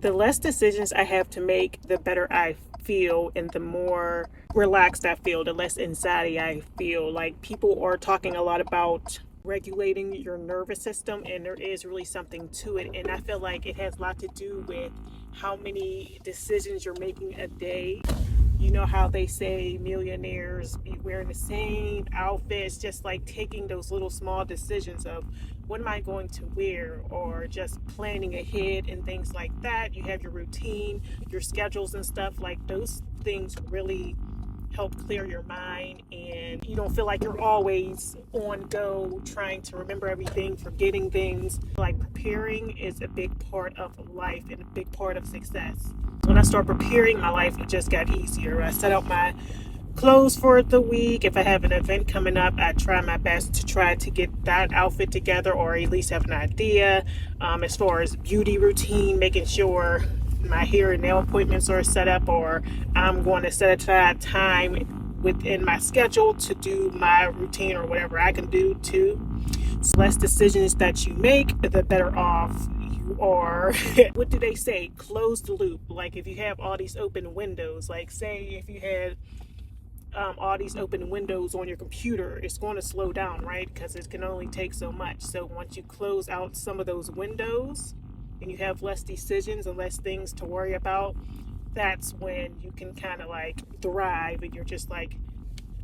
The less decisions I have to make, the better I feel, and the more relaxed I feel, the less anxiety I feel. Like, people are talking a lot about regulating your nervous system, and there is really something to it. And I feel like it has a lot to do with how many decisions you're making a day. You know how they say millionaires be wearing the same outfits, just like taking those little small decisions of what am I going to wear, or just planning ahead and things like that. You have your routine, your schedules and stuff. Like, those things really help clear your mind, and you don't feel like you're always on go trying to remember everything, forgetting things. Like, preparing is a big part of life and a big part of success. When I start preparing, my life it just got easier. I set out my clothes for the week. If I have an event coming up, I try my best to try to get that outfit together, or at least have an idea. As far as beauty routine, making sure my hair and nail appointments are set up, or I'm going to set aside time within my schedule to do my routine, or whatever I can do too. So less decisions that you make, the better off you are. What do they say? Close the loop. Like, if you have all these open windows, like say if you had all these open windows on your computer, it's going to slow down, right? Because it can only take so much. So once you close out some of those windows and you have less decisions and less things to worry about, that's when you can kind of like thrive, and you're just like,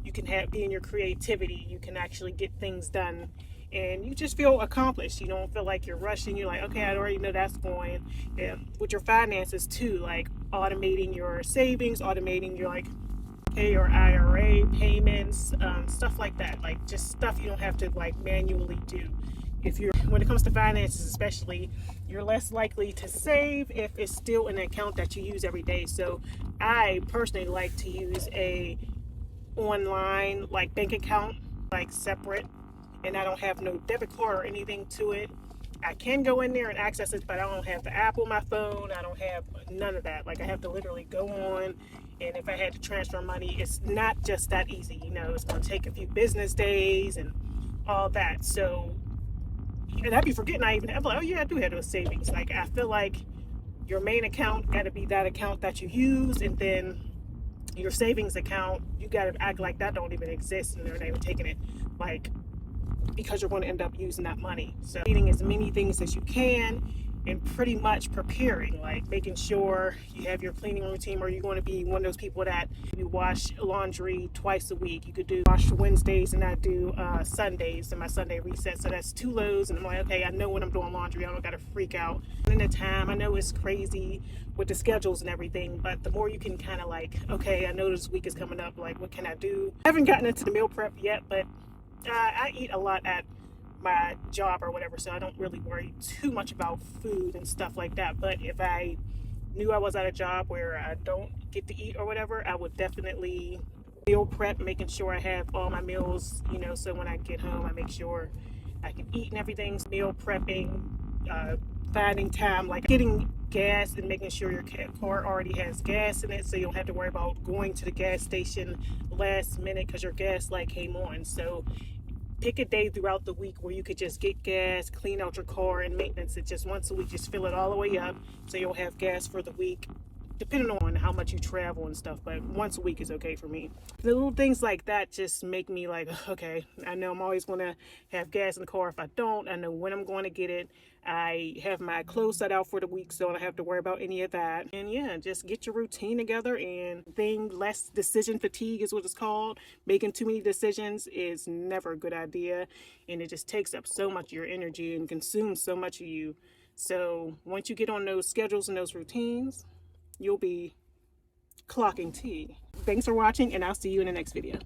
you can be in your creativity, you can actually get things done, and you just feel accomplished. You don't feel like you're rushing. You're like, okay, I already know that's going. And with your finances too, like automating your savings, automating your like or IRA payments, stuff like that. Like, just stuff you don't have to like manually do. If you're, when it comes to finances especially, you're less likely to save if it's still an account that you use every day. So I personally like to use a online like bank account, like separate, and I don't have no debit card or anything to it. I can go in there and access it, but I don't have the app on my phone. I don't have none of that. Like, I have to literally go on, and if I had to transfer money, it's not just that easy. You know, it's going to take a few business days and all that. So, and I'd be forgetting I even have, like, oh yeah, I do have those savings. Like, I feel like your main account got to be that account that you use, and then your savings account, you got to act like that don't even exist, and they're not even taking it, like, because you're going to end up using that money. So eating as many things as you can, and pretty much preparing, like making sure you have your cleaning routine, or you're going to be one of those people that you wash laundry twice a week. You could do wash Wednesdays and not do Sundays, and my Sunday reset. So that's 2 loads, and I'm like, okay, I know when I'm doing laundry, I don't got to freak out. And in the time, I know it's crazy with the schedules and everything, but the more you can kind of like, okay, I know this week is coming up, like what can I do? I haven't gotten into the meal prep yet, but I eat a lot at my job or whatever, so I don't really worry too much about food and stuff like that. But if I knew I was at a job where I don't get to eat or whatever, I would definitely meal prep, making sure I have all my meals, you know, so when I get home, I make sure I can eat and everything. Meal prepping, finding time, like getting gas and making sure your car already has gas in it, so you don't have to worry about going to the gas station last minute because your gas light came on. So pick a day throughout the week where you could just get gas, clean out your car, and maintenance it just once a week. Just fill it all the way up so you'll have gas for the week, depending on how much you travel and stuff, but once a week is okay for me. The little things like that just make me like, okay, I know I'm always going to have gas in the car. If I don't, I know when I'm going to get it. I have my clothes set out for the week, so I don't have to worry about any of that. And yeah, just get your routine together, and less decision fatigue is what it's called. Making too many decisions is never a good idea, and it just takes up so much of your energy and consumes so much of you. So once you get on those schedules and those routines, you'll be clocking tea. Thanks for watching, and I'll see you in the next video.